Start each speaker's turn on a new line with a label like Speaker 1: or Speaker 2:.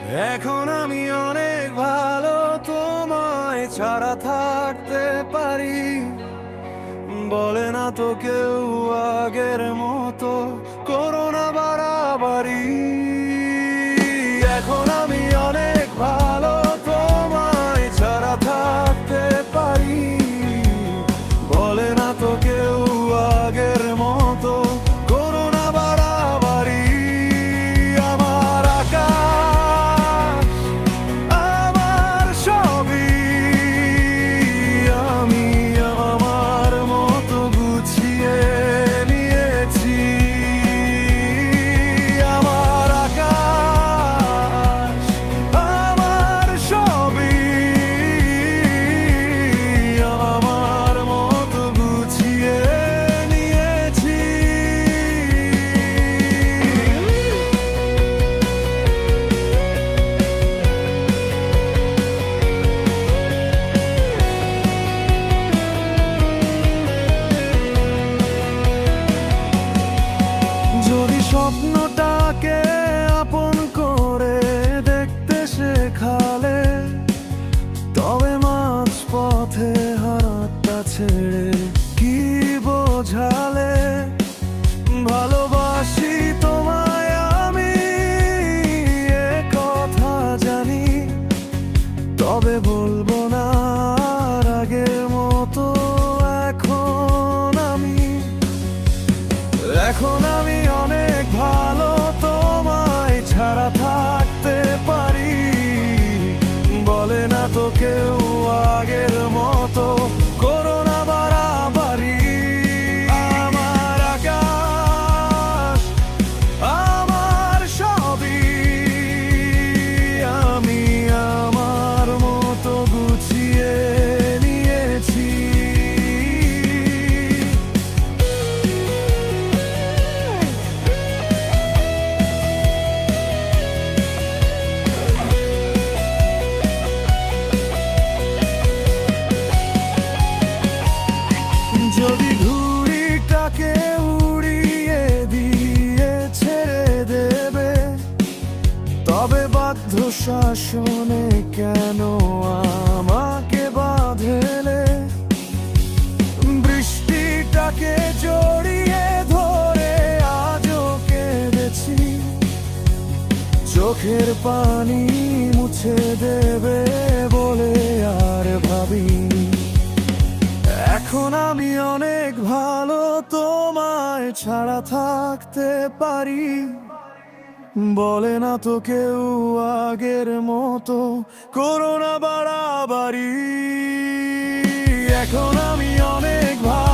Speaker 1: এখন আমি অনেক ভালো, তোমায় ছাড়া থাকতে পারি। বলে না তো কেউ আগের মতো, করোনা বাড়াবাড়ি। এখন আমি অনেক ভালো, তোমায় ছাড়া থাকতে পারি। বলে না তো কেউ আগের মতো, করোনা বাড়াবাড়ি। আমার আকাশ, আমার সবই, আমি আমার মতো গুছিয়ে নিয়েছি। আমার আকাশ, আমার সবই, আমার মতো গুছিয়ে নিয়েছি। যদি স্বপ্নটাকে আপন করে দেখতে শেখালে, তবে মাঝ পথে হাতটা ছেড়ে কি বোঝালে? ভালোবাসি তোমায় আমি, এ কথা জানি, তবে বলবো না আর আগের মতো। এখন আমি অনেক ভালো, তোমায় ছাড়া থাকতে পারি। বলে না তো কেউ আগের মতো, করোনা বাড়াবাড়ি। আমার আকাশ, আমার সবই, আমি আমার মতো গুছিয়ে নিয়েছি। যদি ঘুড়িটাকে উড়িয়ে দিয়ে ছেড়ে দেবে, তবে বাধ্য শাসনে কেন আমাকে বাঁধেলে? বৃষ্টিটাকে জড়িয়ে ধরে আজও কেঁদেছি, চোখের পানি মুছে দেবে বলে আর ভাবিনি। এখন আমি অনেক ভালো, তোমায় ছাড়া থাকতে পারি। বলে না তো কেউ আগের মতো, করোনা বাড়াবাড়ি। এখন আমি অনেক ভালো।